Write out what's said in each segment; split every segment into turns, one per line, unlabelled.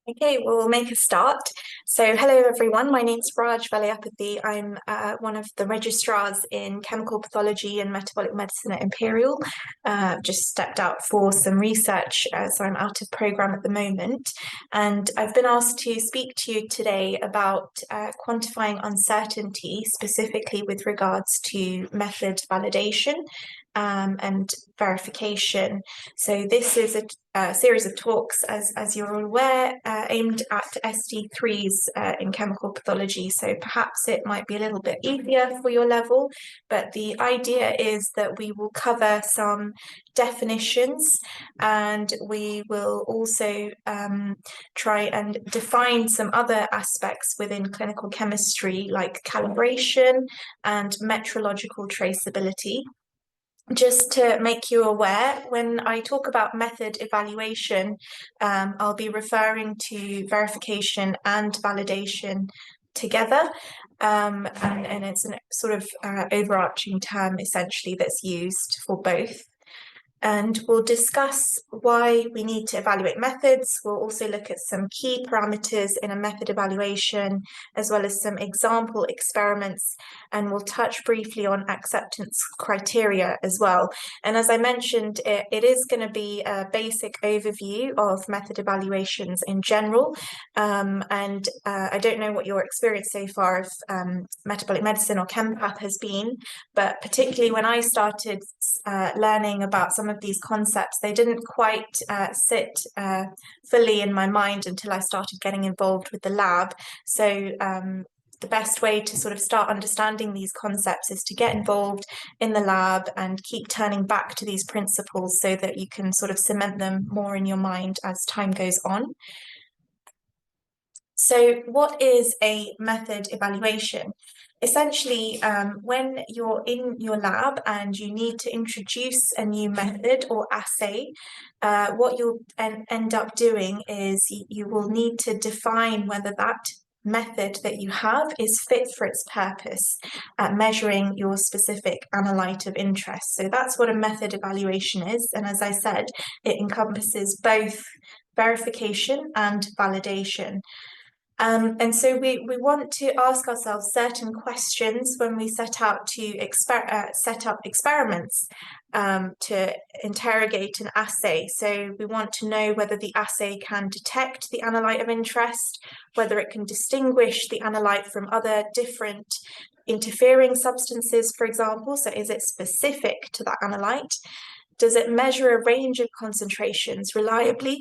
Okay, we'll make a start. So, hello everyone. My name's Raj Valiapathy. I'm one of the registrars in chemical pathology and metabolic medicine at Imperial. Just stepped out for some research as I'm out of program at the moment. And I've been asked to speak to you today about quantifying uncertainty, specifically with regards to method validation and verification. So this is a series of talks, as you're all aware, aimed at SD3s in chemical pathology. So perhaps it might be a little bit easier for your level, but the idea is that we will cover some definitions and we will also try and define some other aspects within clinical chemistry like calibration and metrological traceability. Just to make you aware, when I talk about method evaluation, I'll be referring to verification and validation together. And it's a sort of overarching term essentially that's used for both. And we'll discuss why we need to evaluate methods. We'll also look at some key parameters in a method evaluation, as well as some example experiments, and we'll touch briefly on acceptance criteria as well. And as I mentioned, it is going to be a basic overview of method evaluations in general. I don't know what your experience so far of metabolic medicine or ChemPath has been, but particularly when I started learning about some of these concepts, they didn't quite sit fully in my mind until I started getting involved with the lab. So the best way to sort of start understanding these concepts is to get involved in the lab and keep turning back to these principles so that you can sort of cement them more in your mind as time goes on. So what is a method evaluation? Essentially, when you're in your lab and you need to introduce a new method or assay, what you'll end up doing is you will need to define whether that method that you have is fit for its purpose at measuring your specific analyte of interest. So that's what a method evaluation is. And as I said, it encompasses both verification and validation. And so we want to ask ourselves certain questions when we set out to set up experiments to interrogate an assay. So we want to know whether the assay can detect the analyte of interest, whether it can distinguish the analyte from other different interfering substances, for example. So is it specific to that analyte? Does it measure a range of concentrations reliably?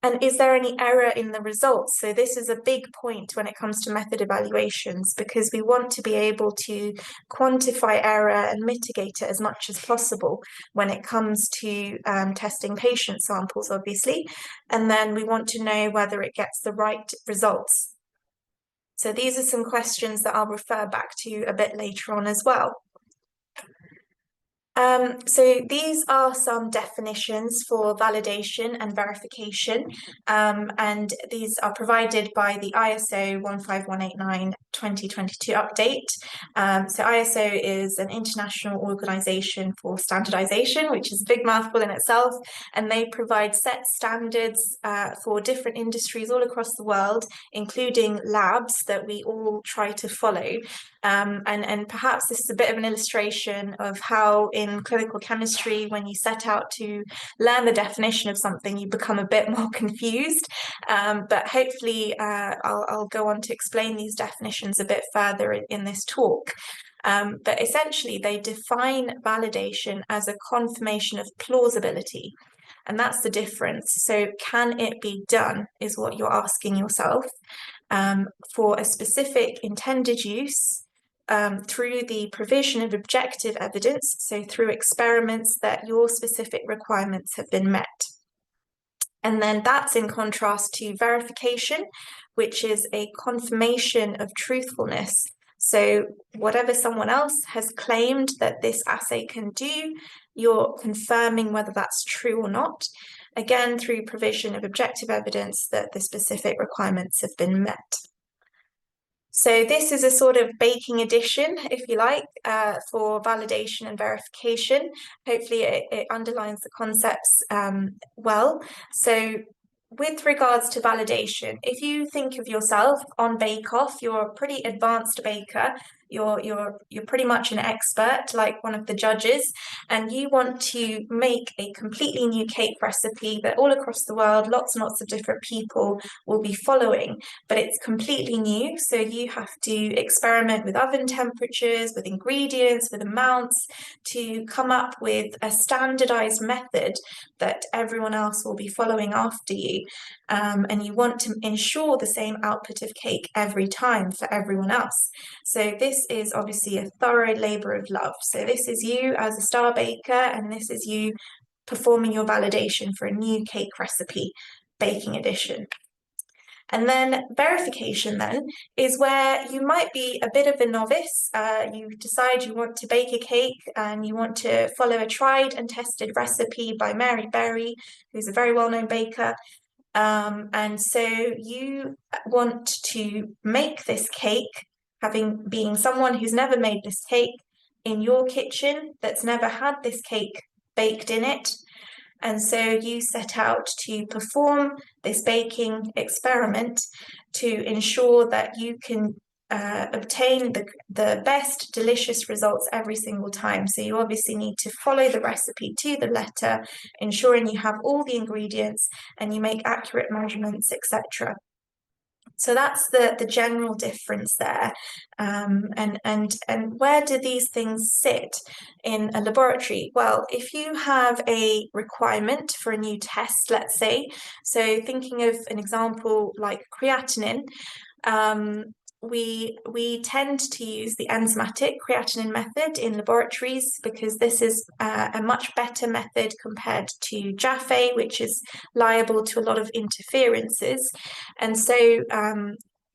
And is there any error in the results? So this is a big point when it comes to method evaluations, because we want to be able to quantify error and mitigate it as much as possible when it comes to testing patient samples, obviously. And then we want to know whether it gets the right results. So these are some questions that I'll refer back to a bit later on as well. So these are some definitions for validation and verification, and these are provided by the ISO 15189 2022 update. So ISO is an international organization for standardization, which is a big mouthful in itself, and they provide set standards for different industries all across the world, including labs that we all try to follow. And perhaps this is a bit of an illustration of how in clinical chemistry, when you set out to learn the definition of something, you become a bit more confused. But hopefully I'll go on to explain these definitions a bit further in this talk. But essentially, they define validation as a confirmation of plausibility. And that's the difference. So can it be done is what you're asking yourself for a specific intended use through the provision of objective evidence, so through experiments that your specific requirements have been met. And then that's in contrast to verification, which is a confirmation of truthfulness. So whatever someone else has claimed that this assay can do, you're confirming whether that's true or not, again, through provision of objective evidence that the specific requirements have been met. So this is a sort of baking addition, if you like, for validation and verification. Hopefully it underlines the concepts well. So with regards to validation, if you think of yourself on Bake Off, you're a pretty advanced baker. You're pretty much an expert, like one of the judges, and you want to make a completely new cake recipe that all across the world, lots and lots of different people will be following, but it's completely new. So you have to experiment with oven temperatures, with ingredients, with amounts to come up with a standardized method that everyone else will be following after you. And you want to ensure the same output of cake every time for everyone else. So this is obviously a thorough labor of love. So this is you as a star baker, and this is you performing your validation for a new cake recipe, baking edition. And then verification then is where you might be a bit of a novice. You decide you want to bake a cake and you want to follow a tried and tested recipe by Mary Berry, who's a very well-known baker. And so you want to make this cake, being someone who's never made this cake in your kitchen, that's never had this cake baked in it. And so you set out to perform this baking experiment to ensure that you can obtain the best delicious results every single time. So you obviously need to follow the recipe to the letter, ensuring you have all the ingredients and you make accurate measurements, etc. So that's the general difference there. And where do these things sit in a laboratory? Well, if you have a requirement for a new test, let's say, so thinking of an example like creatinine, we tend to use the enzymatic creatinine method in laboratories because this is a much better method compared to Jaffe, which is liable to a lot of interferences. And so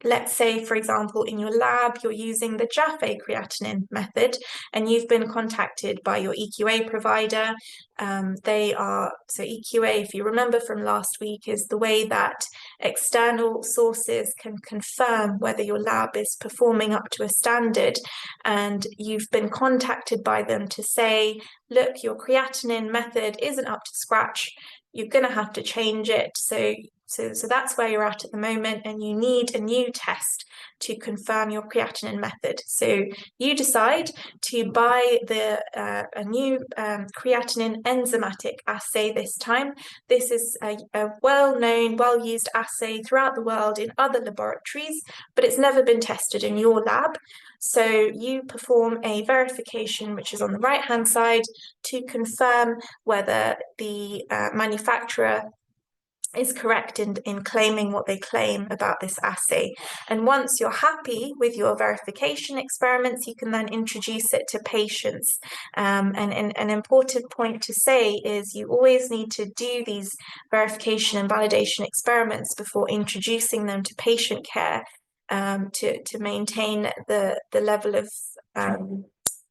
let's say, for example, in your lab, you're using the Jaffe creatinine method and you've been contacted by your EQA provider. So EQA, if you remember from last week, is the way that external sources can confirm whether your lab is performing up to a standard. And you've been contacted by them to say, look, your creatinine method isn't up to scratch. You're going to have to change it. So that's where you're at the moment, and you need a new test to confirm your creatinine method. So you decide to buy a new creatinine enzymatic assay this time. This is a well-known, well-used assay throughout the world in other laboratories, but it's never been tested in your lab. So you perform a verification, which is on the right-hand side, to confirm whether the manufacturer is correct in claiming what they claim about this assay. And once you're happy with your verification experiments, you can then introduce it to patients. And an important point to say is you always need to do these verification and validation experiments before introducing them to patient care to maintain the level of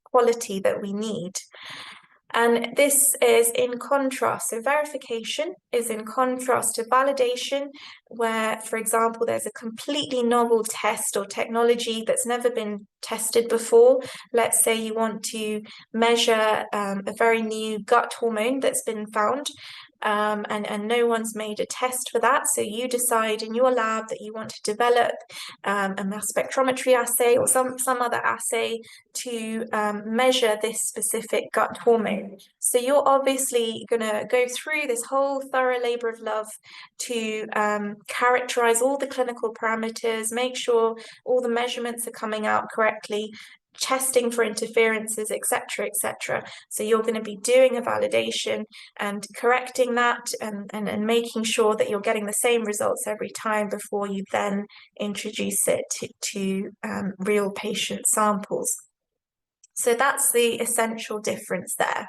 quality that we need. And this is in contrast. So verification is in contrast to validation, where, for example, there's a completely novel test or technology that's never been tested before. Let's say you want to measure a very new gut hormone that's been found. And no one's made a test for that. So you decide in your lab that you want to develop a mass spectrometry assay or some other assay to measure this specific gut hormone. So you're obviously going to go through this whole thorough labor of love to characterize all the clinical parameters, make sure all the measurements are coming out correctly, testing for interferences, etc., etc. So you're going to be doing a validation and correcting that and making sure that you're getting the same results every time before you then introduce it to real patient samples. So that's the essential difference there.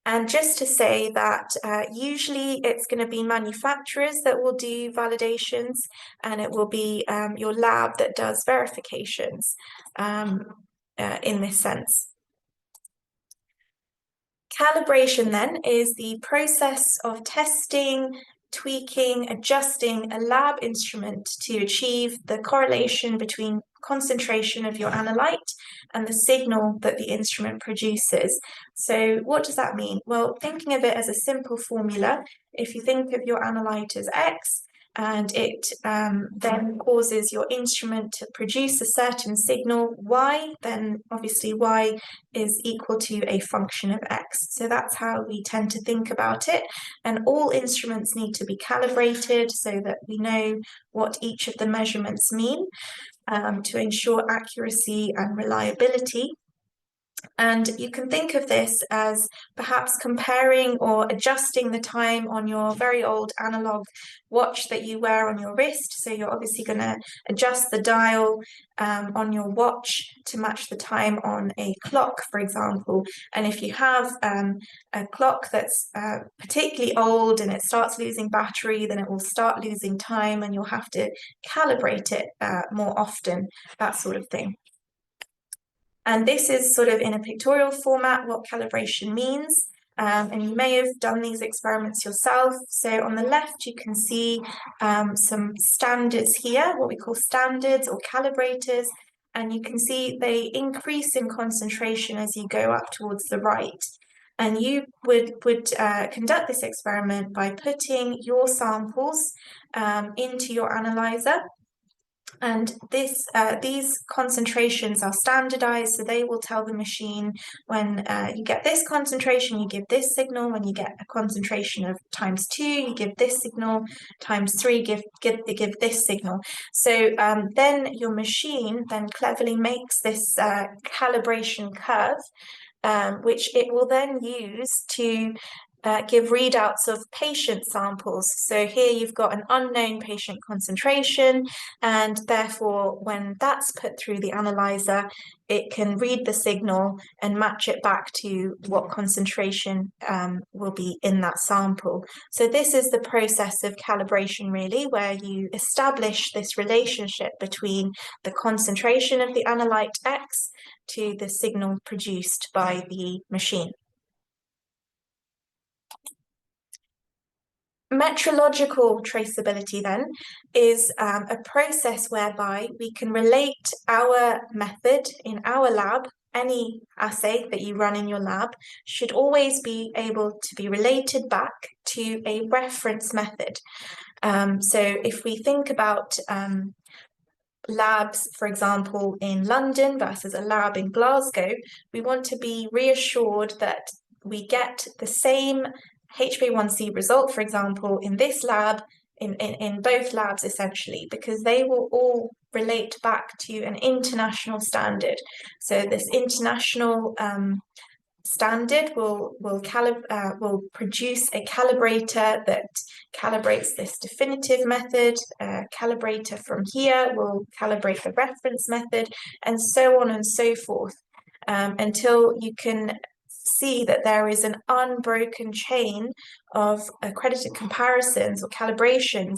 And just to say that usually it's going to be manufacturers that will do validations, and it will be your lab that does verifications in this sense. Calibration then is the process of testing tweaking, adjusting a lab instrument to achieve the correlation between concentration of your analyte and the signal that the instrument produces. So what does that mean? Well, thinking of it as a simple formula, if you think of your analyte as X, and it then causes your instrument to produce a certain signal Y, then obviously Y is equal to a function of X. So that's how we tend to think about it. And all instruments need to be calibrated so that we know what each of the measurements mean to ensure accuracy and reliability. And you can think of this as perhaps comparing or adjusting the time on your very old analog watch that you wear on your wrist. So you're obviously going to adjust the dial on your watch to match the time on a clock, for example. And if you have a clock that's particularly old and it starts losing battery, then it will start losing time and you'll have to calibrate it more often, that sort of thing. And this is sort of in a pictorial format what calibration means. And you may have done these experiments yourself. So on the left, you can see some standards here, what we call standards or calibrators. And you can see they increase in concentration as you go up towards the right. And you would conduct this experiment by putting your samples into your analyzer. And these concentrations are standardized, so they will tell the machine when you get this concentration, you give this signal. When you get a concentration of ×2, you give this signal. ×3, give this signal. So then your machine then cleverly makes this calibration curve, which it will then use to give readouts of patient samples. So here you've got an unknown patient concentration, and therefore when that's put through the analyzer, it can read the signal and match it back to what concentration will be in that sample. So this is the process of calibration, really, where you establish this relationship between the concentration of the analyte X to the signal produced by the machine. Metrological traceability, then, is a process whereby we can relate our method in our lab. Any assay that you run in your lab should always be able to be related back to a reference method. So if we think about labs, for example, in London versus a lab in Glasgow, we want to be reassured that we get the same HbA1c result, for example, in this lab, in both labs, essentially, because they will all relate back to an international standard. So this international standard will produce a calibrator that calibrates this definitive method. A calibrator from here will calibrate the reference method, and so on and so forth, until you can see that there is an unbroken chain of accredited comparisons or calibrations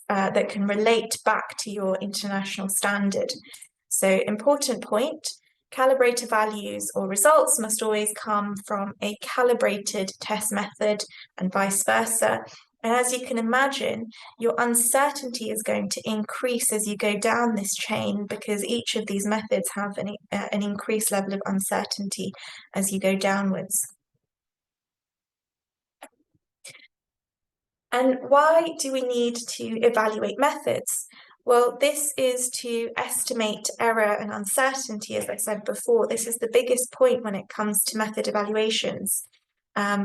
that can relate back to your international standard. So, important point, calibrator values or results must always come from a calibrated test method and vice versa. And as you can imagine, your uncertainty is going to increase as you go down this chain, because each of these methods have an increased level of uncertainty as you go downwards. And why do we need to evaluate methods? Well, this is to estimate error and uncertainty, as I said before. This is the biggest point when it comes to method evaluations.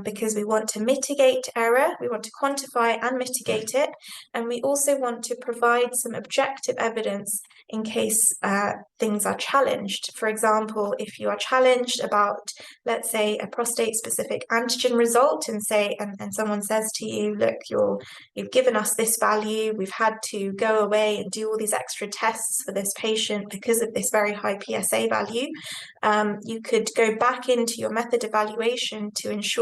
Because we want to mitigate error, we want to quantify and mitigate it, and we also want to provide some objective evidence in case things are challenged. For example, if you are challenged about, let's say, a prostate-specific antigen result, and someone says to you, look, you've given us this value, we've had to go away and do all these extra tests for this patient because of this very high PSA value, you could go back into your method evaluation to ensure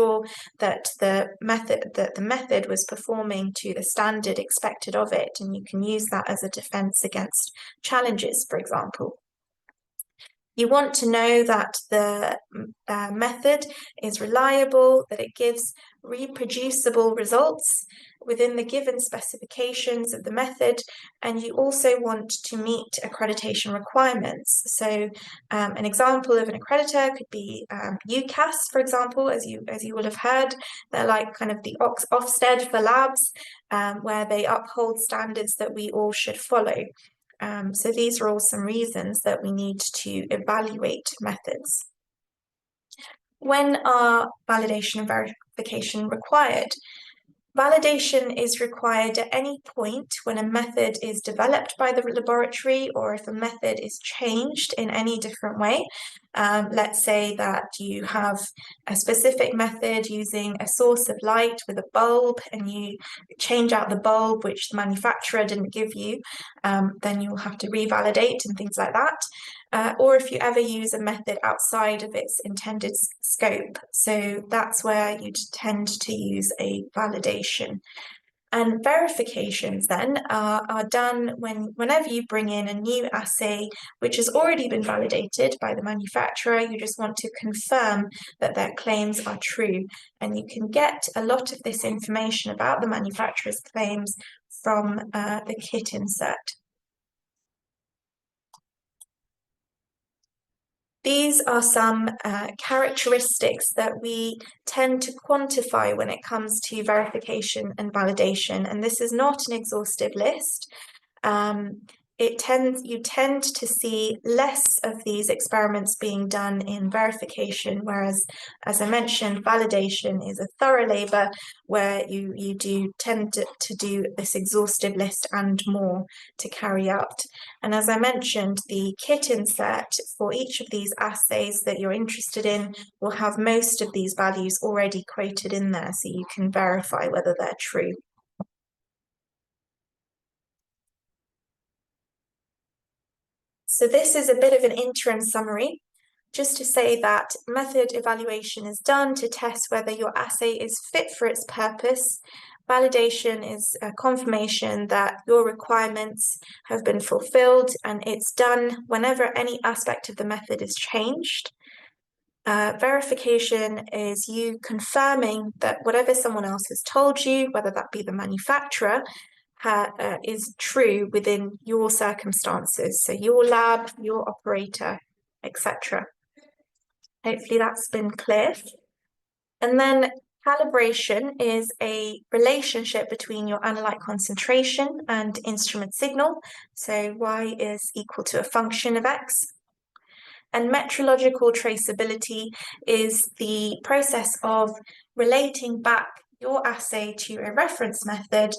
that the method was performing to the standard expected of it, and you can use that as a defense against challenges, for example. You want to know that the method is reliable, that it gives reproducible results, within the given specifications of the method, and you also want to meet accreditation requirements. So an example of an accreditor could be UCAS, for example, as you will have heard. They're like kind of the Ofsted for labs, where they uphold standards that we all should follow. So these are all some reasons that we need to evaluate methods. When are validation and verification required? Validation is required at any point when a method is developed by the laboratory or if a method is changed in any different way. Let's say that you have a specific method using a source of light with a bulb and you change out the bulb which the manufacturer didn't give you, then you'll have to revalidate and things like that. Or if you ever use a method outside of its intended scope. So that's where you tend to use a validation. And verifications then are done whenever you bring in a new assay which has already been validated by the manufacturer. You just want to confirm that their claims are true. And you can get a lot of this information about the manufacturer's claims from the kit insert. These are some characteristics that we tend to quantify when it comes to verification and validation, and this is not an exhaustive list. You tend to see less of these experiments being done in verification, whereas, as I mentioned, validation is a thorough labour where you do tend to do this exhaustive list and more to carry out. And as I mentioned, the kit insert for each of these assays that you're interested in will have most of these values already quoted in there, so you can verify whether they're true. So this is a bit of an interim summary, just to say that method evaluation is done to test whether your assay is fit for its purpose. Validation is a confirmation that your requirements have been fulfilled, and it's done whenever any aspect of the method is changed. Verification is you confirming that whatever someone else has told you, whether that be the manufacturer, is true within your circumstances, so your lab, your operator, etc. Hopefully that's been clear. And then calibration is a relationship between your analyte concentration and instrument signal, so y is equal to a function of x. And metrological traceability is the process of relating back your assay to a reference method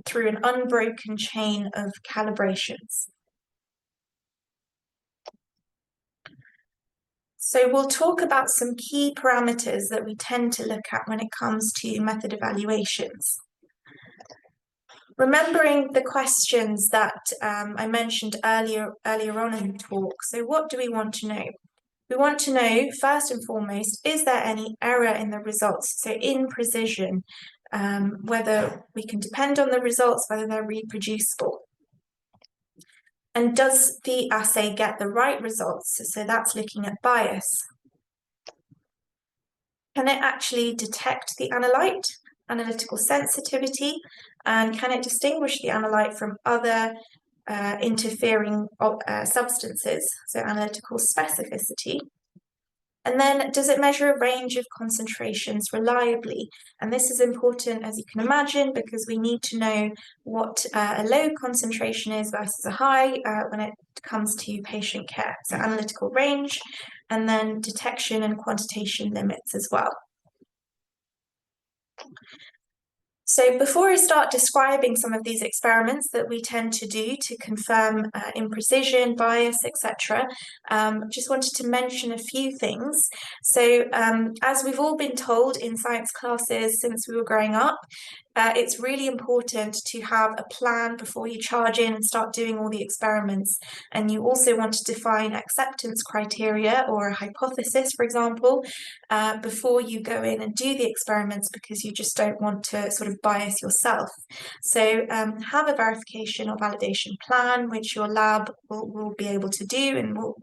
through an unbroken chain of calibrations. So we'll talk about some key parameters that we tend to look at when it comes to method evaluations. Remembering the questions that I mentioned earlier on in the talk. So what do we want to know? We want to know, first and foremost, is there any error in the results? So imprecision, whether we can depend on the results, whether they're reproducible. And does the assay get the right results? So that's looking at bias. Can it actually detect the analyte, analytical sensitivity, and can it distinguish the analyte from other interfering substances, so analytical specificity? And then, does it measure a range of concentrations reliably? And this is important, as you can imagine, because we need to know what a low concentration is versus a high when it comes to patient care. So analytical range, and then detection and quantitation limits as well. So before I start describing some of these experiments that we tend to do to confirm imprecision, bias, etc., just wanted to mention a few things. So as we've all been told in science classes since we were growing up, it's really important to have a plan before you charge in and start doing all the experiments. And you also want to define acceptance criteria or a hypothesis, for example, before you go in and do the experiments, because you just don't want to sort of bias yourself. So have a verification or validation plan, which your lab will be able to do and will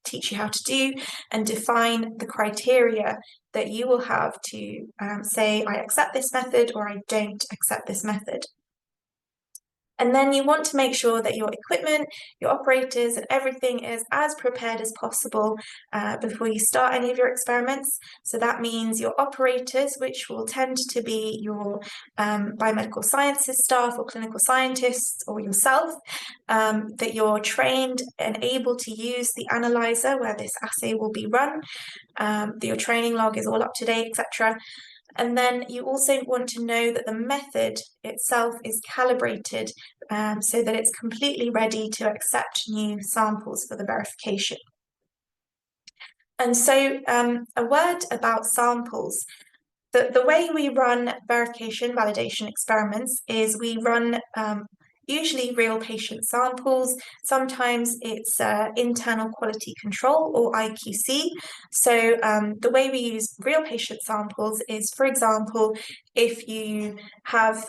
teach you how to do, and define the criteria that you will have to say, I accept this method or I don't accept this method. And then you want to make sure that your equipment, your operators, and everything is as prepared as possible before you start any of your experiments. So that means your operators, which will tend to be your biomedical sciences staff or clinical scientists or yourself, that you're trained and able to use the analyzer where this assay will be run, that your training log is all up to date, etc. And then you also want to know that the method itself is calibrated so that it's completely ready to accept new samples for the verification. And so a word about samples. The way we run verification validation experiments is we run usually real patient samples. Sometimes it's internal quality control or IQC. So the way we use real patient samples is, for example, if you have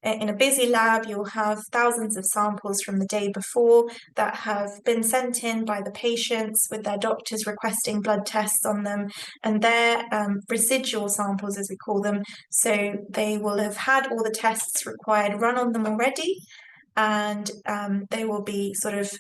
in a busy lab, you'll have thousands of samples from the day before that have been sent in by the patients with their doctors requesting blood tests on them, and they're residual samples, as we call them. So they will have had all the tests required run on them already, and they will be sort of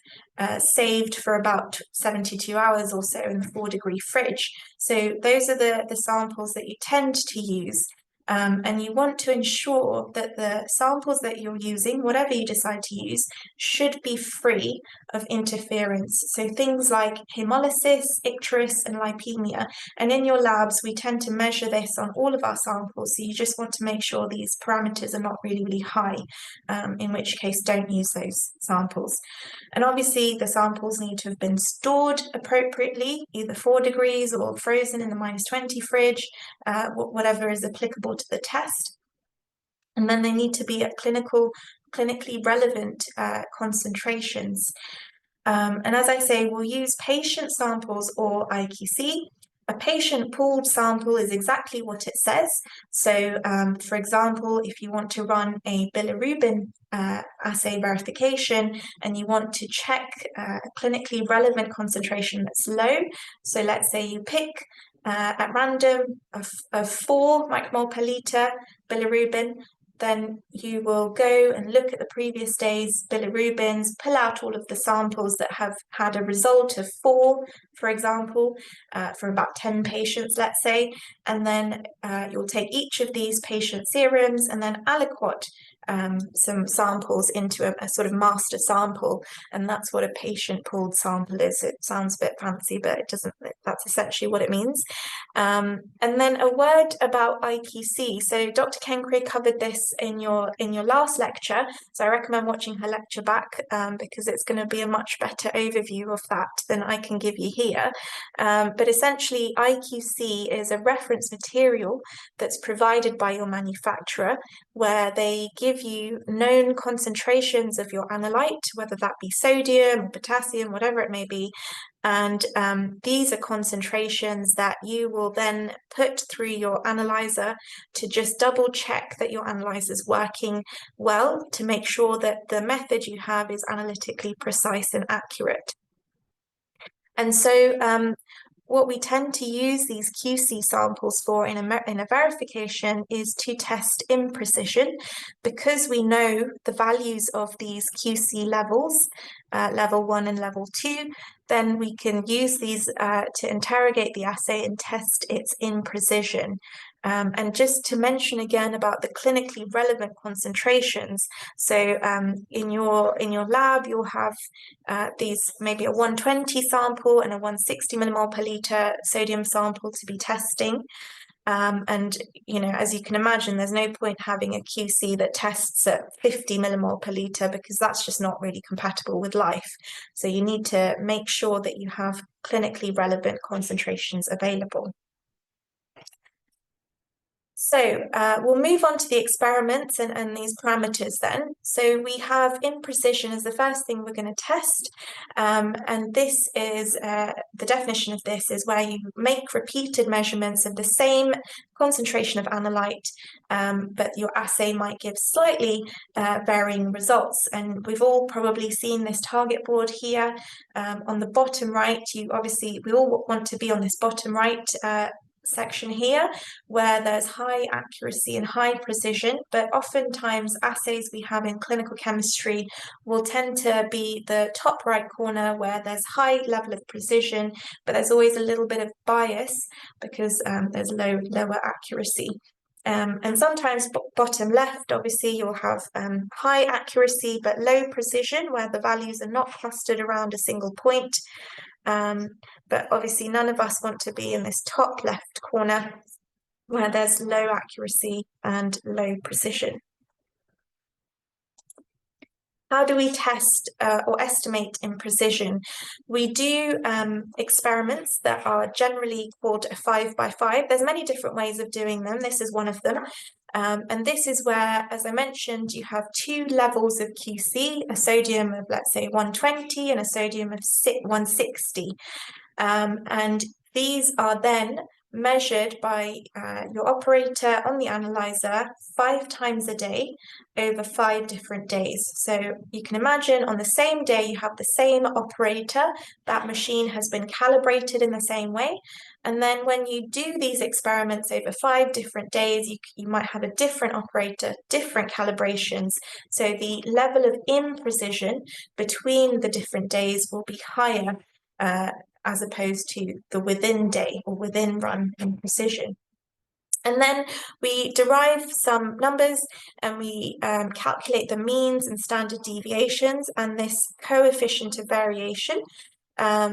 saved for about 72 hours or so in the 4-degree fridge. So those are the samples that you tend to use. And you want to ensure that the samples that you're using, whatever you decide to use, should be free of interference. So things like hemolysis, icterus, and lipemia. And in your labs, we tend to measure this on all of our samples. So you just want to make sure these parameters are not really, really high, in which case don't use those samples. And obviously the samples need to have been stored appropriately, either 4 degrees or frozen in the -20 fridge, whatever is applicable to the test. And then they need to be at clinically relevant concentrations. And as I say, we'll use patient samples or IQC. A patient pooled sample is exactly what it says. So, for example, if you want to run a bilirubin assay verification and you want to check a clinically relevant concentration that's low, so let's say you pick at random of 4 micromole per liter bilirubin, then you will go and look at the previous day's bilirubins, pull out all of the samples that have had a result of 4, for example, for about 10 patients, let's say, and then you'll take each of these patient serums and then aliquot some samples into a sort of master sample, and that's what a patient pooled sample is. It sounds a bit fancy, but it doesn't. That's essentially what it means. And then a word about IQC. So Dr. Kenkre covered this in your last lecture, so I recommend watching her lecture back because it's going to be a much better overview of that than I can give you here. But essentially, IQC is a reference material that's provided by your manufacturer, where they give you known concentrations of your analyte, whether that be sodium or potassium, whatever it may be. And these are concentrations that you will then put through your analyzer to just double check that your analyzer is working well, to make sure that the method you have is analytically precise and accurate. And so what we tend to use these QC samples for in a verification is to test imprecision, because we know the values of these QC levels, level 1 and level 2, then we can use these to interrogate the assay and test its imprecision. And just to mention again about the clinically relevant concentrations, so in your lab you'll have these, maybe a 120 sample and a 160 millimole per liter sodium sample to be testing. And as you can imagine, there's no point having a QC that tests at 50 millimole per liter, because that's just not really compatible with life. So you need to make sure that you have clinically relevant concentrations available. So we'll move on to the experiments and these parameters then. So we have imprecision as the first thing we're going to test. And this is, the definition of this is where you make repeated measurements of the same concentration of analyte, but your assay might give slightly varying results. And we've all probably seen this target board here. On the bottom right, we all want to be on this bottom right section here where there's high accuracy and high precision, but oftentimes assays we have in clinical chemistry will tend to be the top right corner where there's high level of precision, but there's always a little bit of bias because there's lower accuracy. And sometimes bottom left, obviously, you'll have high accuracy but low precision where the values are not clustered around a single point. But obviously none of us want to be in this top left corner where there's low accuracy and low precision. How do we test or estimate imprecision? We do experiments that are generally called a 5x5. There's many different ways of doing them. This is one of them. And this is where, as I mentioned, you have two levels of QC, a sodium of, let's say, 120 and a sodium of 160. And these are then measured by your operator on the analyzer 5 times a day over 5 different days. So you can imagine on the same day you have the same operator, that machine has been calibrated in the same way. And then when you do these experiments over 5 different days, you might have a different operator, different calibrations. So the level of imprecision between the different days will be higher as opposed to the within day or within run imprecision. And then we derive some numbers and we calculate the means and standard deviations and this coefficient of variation,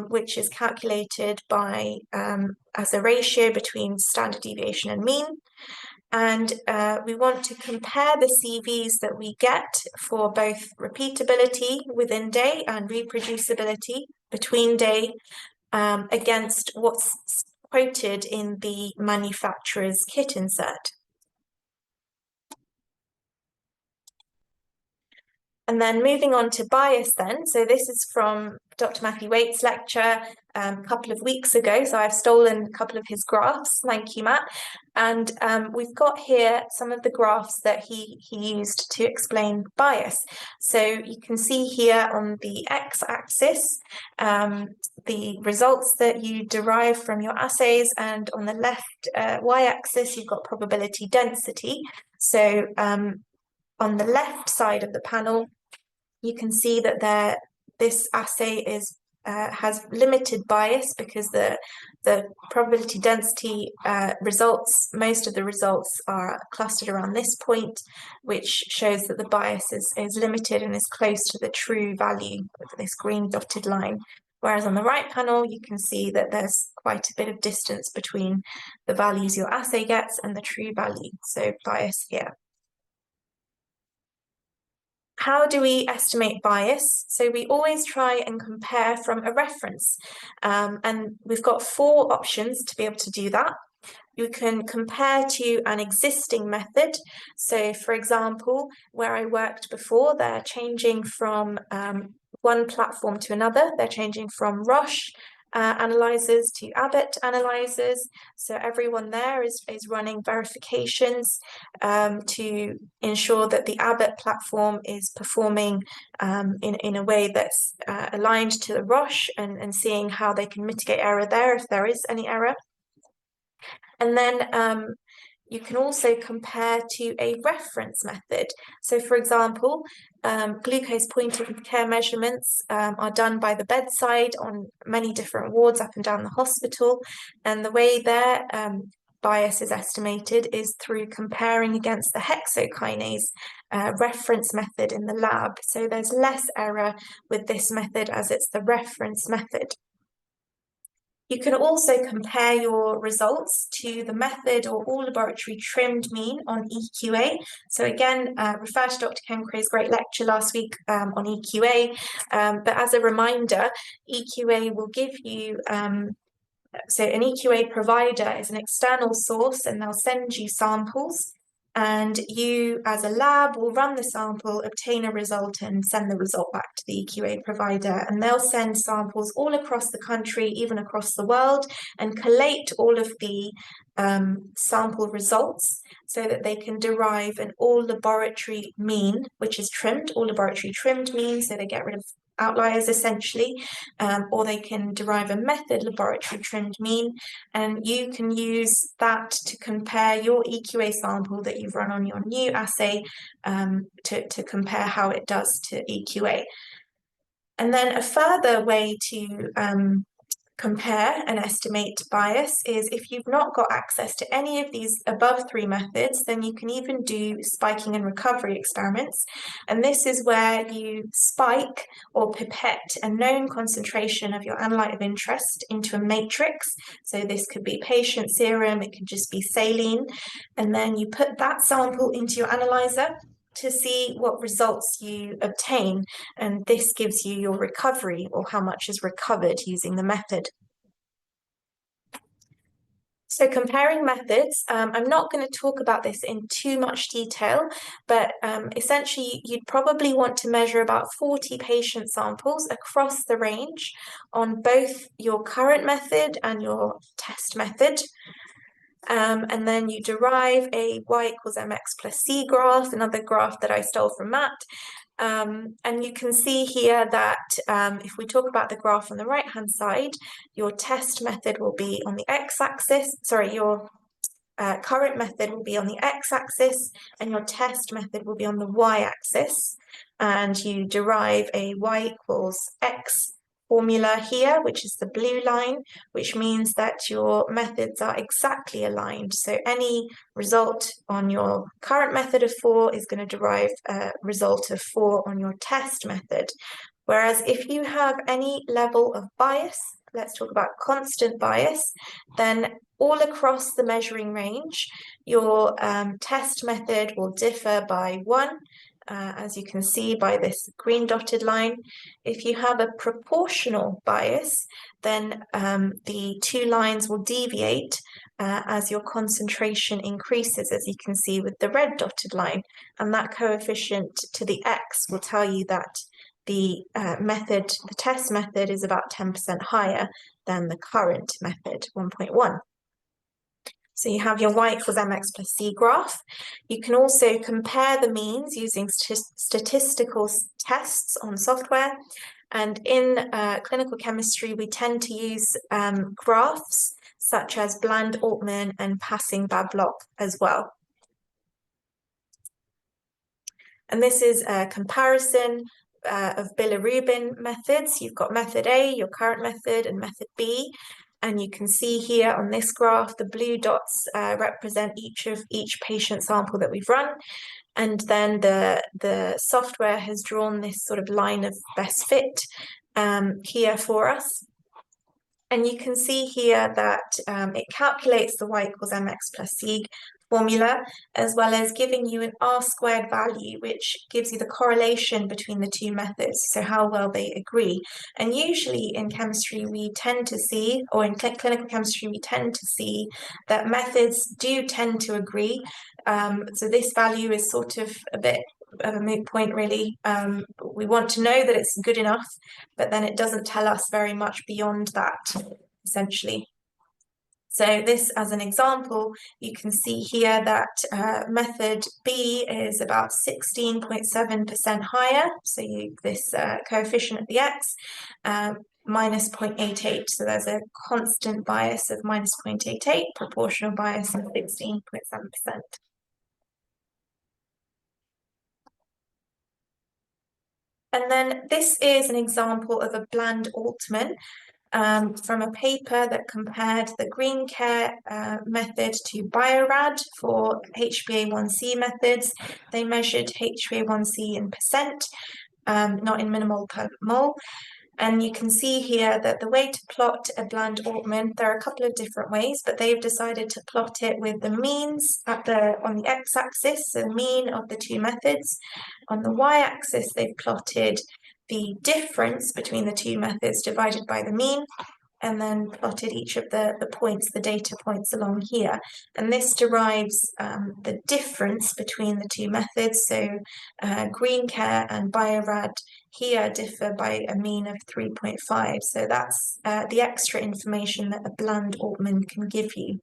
which is calculated by as a ratio between standard deviation and mean. And we want to compare the CVs that we get for both repeatability within day and reproducibility between day against what's quoted in the manufacturer's kit insert. And then moving on to bias then. So this is from Dr. Matthew Waite's lecture a couple of weeks ago. So I've stolen a couple of his graphs. Thank you, Matt. And we've got here some of the graphs that he used to explain bias. So you can see here on the x-axis, the results that you derive from your assays, and on the left y-axis, you've got probability density. So on the left side of the panel, you can see that this assay has limited bias because the probability density results, most of the results are clustered around this point, which shows that the bias is limited and is close to the true value of this green dotted line. Whereas on the right panel, you can see that there's quite a bit of distance between the values your assay gets and the true value, so bias here. How do we estimate bias? So we always try and compare from a reference. And we've got 4 options to be able to do that. You can compare to an existing method. So for example, where I worked before, they're changing from one platform to another. They're changing from Roche analyzers to Abbott analyzers. So everyone there is running verifications to ensure that the Abbott platform is performing in a way that's aligned to the Roche and seeing how they can mitigate error there if there is any error. And then you can also compare to a reference method. So for example, glucose point-of-care measurements are done by the bedside on many different wards up and down the hospital. And the way their bias is estimated is through comparing against the hexokinase reference method in the lab. So there's less error with this method as it's the reference method. You can also compare your results to the method or all laboratory trimmed mean on EQA. So again, refer to Dr. Kencray's great lecture last week on EQA. But as a reminder, EQA will give you, so an EQA provider is an external source and they'll send you samples. And you, as a lab, will run the sample, obtain a result, and send the result back to the EQA provider. And they'll send samples all across the country, even across the world, and collate all of the sample results so that they can derive an all-laboratory mean, which is trimmed, all-laboratory trimmed mean, so they get rid of outliers essentially, or they can derive a method laboratory trimmed mean, and you can use that to compare your EQA sample that you've run on your new assay to compare how it does to EQA. And then a further way to compare and estimate bias is if you've not got access to any of these above three methods, then you can even do spiking and recovery experiments. And this is where you spike or pipette a known concentration of your analyte of interest into a matrix. So this could be patient serum, it could just be saline. And then you put that sample into your analyzer to see what results you obtain, and this gives you your recovery, or how much is recovered using the method. So comparing methods, I'm not going to talk about this in too much detail, but essentially you'd probably want to measure about 40 patient samples across the range on both your current method and your test method. And then you derive a y equals mx plus c graph, another graph that I stole from Matt. And you can see here that if we talk about the graph on the right-hand side, your test method will be on the x-axis, sorry, your current method will be on the x-axis, and your test method will be on the y-axis. And you derive a y equals x formula here, which is the blue line, which means that your methods are exactly aligned. So any result on your current method of 4 is going to derive a result of 4 on your test method. Whereas if you have any level of bias, let's talk about constant bias, then all across the measuring range, your test method will differ by 1, as you can see by this green dotted line. If you have a proportional bias, then the two lines will deviate as your concentration increases, as you can see with the red dotted line. And that coefficient to the x will tell you that the test method is about 10% higher than the current method, 1.1. So you have your y equals mx plus c graph. You can also compare the means using statistical tests on software. And in clinical chemistry, we tend to use graphs such as Bland-Altman and Passing-Bablock as well. And this is a comparison of bilirubin methods. You've got method A, your current method, and method B. And you can see here on this graph, the blue dots represent each patient sample that we've run. And then the software has drawn this sort of line of best fit here for us. And you can see here that it calculates the y equals mx plus c formula, as well as giving you an r-squared value, which gives you the correlation between the two methods, so how well they agree. And usually in chemistry, we tend to see, or in clinical chemistry, we tend to see that methods do tend to agree. So this value is sort of a bit of a moot point, really. We want to know that it's good enough, but then it doesn't tell us very much beyond that, essentially. So this, as an example, you can see here that method B is about 16.7% higher. So this coefficient of the x minus 0.88. So there's a constant bias of minus 0.88, proportional bias of 16.7%. And then this is an example of a Bland-Altman from a paper that compared the green care method to Biorad for HbA1c methods. They measured HbA1c in percent, not in millimole per mole. And you can see here that the way to plot a Bland-Altman, there are a couple of different ways, but they've decided to plot it with the means on the x-axis, so the mean of the two methods. On the y-axis, they've plotted the difference between the two methods divided by the mean, and then plotted each of the points, the data points along here. And this derives the difference between the two methods. So green care and Biorad here differ by a mean of 3.5. So that's the extra information that a Bland-Altman can give you.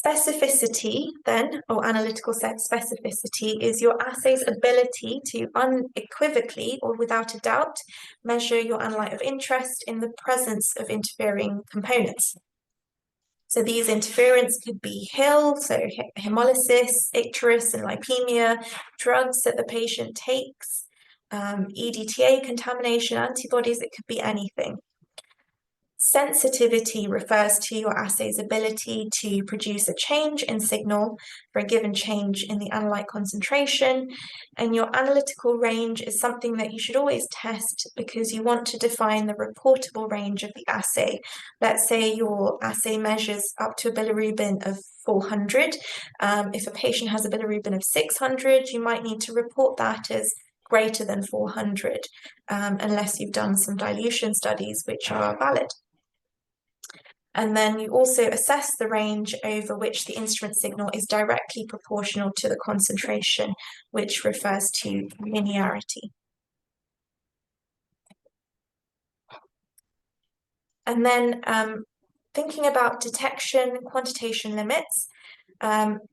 Specificity, then, or analytical set specificity, is your assay's ability to unequivocally or without a doubt measure your analyte of interest in the presence of interfering components. So these interference could be HIL, so hemolysis, icterus, and lipemia, drugs that the patient takes, EDTA contamination, antibodies, it could be anything. Sensitivity refers to your assay's ability to produce a change in signal for a given change in the analyte concentration, and your analytical range is something that you should always test because you want to define the reportable range of the assay. Let's say your assay measures up to a bilirubin of 400. If a patient has a bilirubin of 600, you might need to report that as greater than 400, unless you've done some dilution studies which are valid. And then you also assess the range over which the instrument signal is directly proportional to the concentration, which refers to linearity. And then thinking about detection quantitation limits,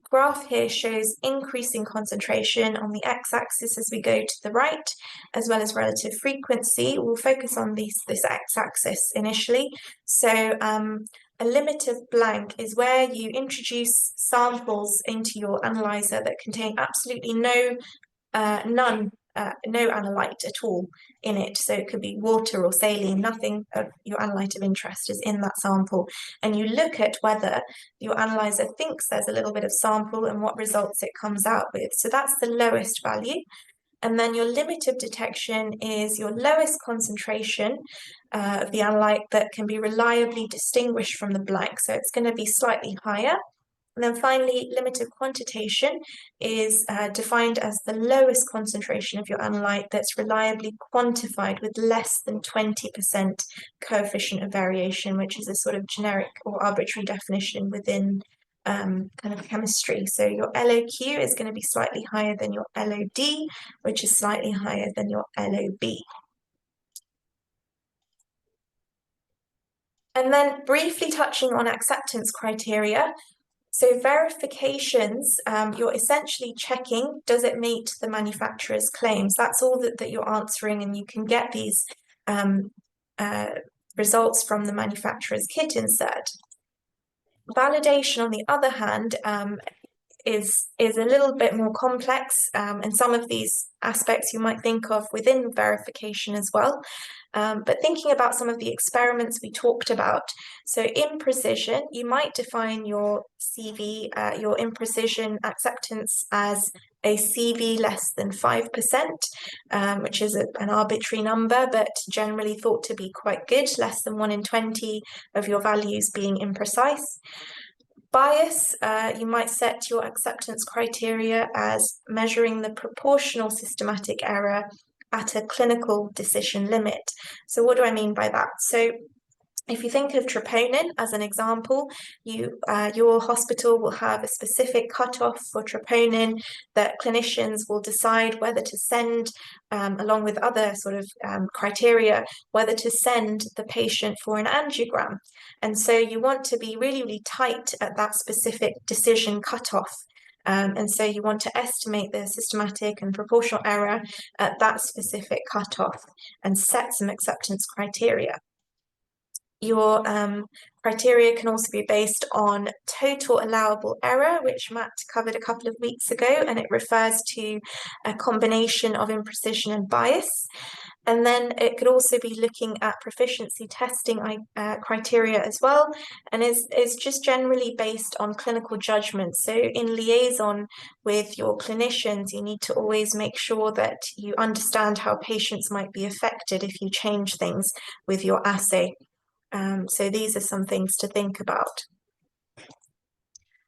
graph here shows increasing concentration on the x-axis as we go to the right, as well as relative frequency. We'll focus on this x-axis initially. So a limit of blank is where you introduce samples into your analyzer that contain absolutely no analyte at all in it. So it could be water or saline, nothing of your analyte of interest is in that sample. And you look at whether your analyzer thinks there's a little bit of sample and what results it comes out with. So that's the lowest value. And then your limit of detection is your lowest concentration of the analyte that can be reliably distinguished from the blank. So it's going to be slightly higher. And then finally, limit of quantitation is defined as the lowest concentration of your analyte that's reliably quantified with less than 20% coefficient of variation, which is a sort of generic or arbitrary definition within kind of chemistry. So your LOQ is going to be slightly higher than your LOD, which is slightly higher than your LOB. And then briefly touching on acceptance criteria. So verifications, you're essentially checking, does it meet the manufacturer's claims? That's all that you're answering, and you can get these results from the manufacturer's kit insert. Validation, on the other hand, is a little bit more complex, and some of these aspects you might think of within verification as well. But thinking about some of the experiments we talked about, so imprecision, you might define your CV, your imprecision acceptance as a CV less than 5%, which is an arbitrary number, but generally thought to be quite good, less than 1 in 20 of your values being imprecise. Bias, you might set your acceptance criteria as measuring the proportional systematic error at a clinical decision limit. So what do I mean by that? So if you think of troponin as an example, your hospital will have a specific cutoff for troponin that clinicians will decide whether to send, along with other sort of criteria, whether to send the patient for an angiogram. And so you want to be really, really tight at that specific decision cutoff. And so you want to estimate the systematic and proportional error at that specific cutoff and set some acceptance criteria. Your criteria can also be based on total allowable error, which Matt covered a couple of weeks ago, and it refers to a combination of imprecision and bias. And then it could also be looking at proficiency testing criteria as well, and is just generally based on clinical judgment. So in liaison with your clinicians, you need to always make sure that you understand how patients might be affected if you change things with your assay. So these are some things to think about.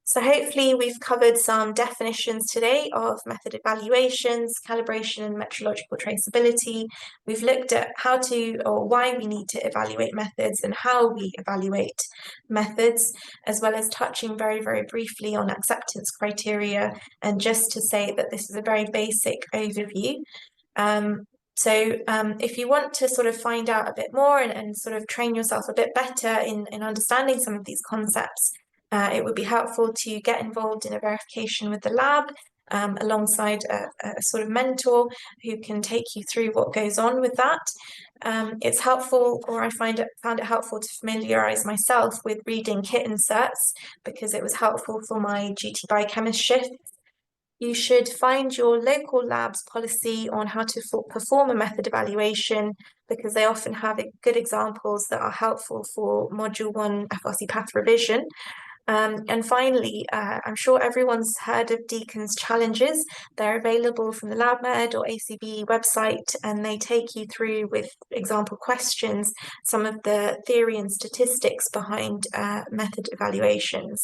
So hopefully we've covered some definitions today of method evaluations, calibration, and metrological traceability. We've looked at how to, or why we need to evaluate methods and how we evaluate methods, as well as touching very, very briefly on acceptance criteria, and just to say that this is a very basic overview. So if you want to sort of find out a bit more and sort of train yourself a bit better in understanding some of these concepts, It would be helpful to get involved in a verification with the lab alongside a sort of mentor who can take you through what goes on with that. It's helpful, or I found it helpful to familiarise myself with reading kit inserts because it was helpful for my duty biochemist shift. You should find your local lab's policy on how to perform a method evaluation because they often have good examples that are helpful for Module 1 FRC Path revision. And finally, I'm sure everyone's heard of Deacon's challenges. They're available from the LabMed or ACB website, and they take you through with example questions some of the theory and statistics behind method evaluations.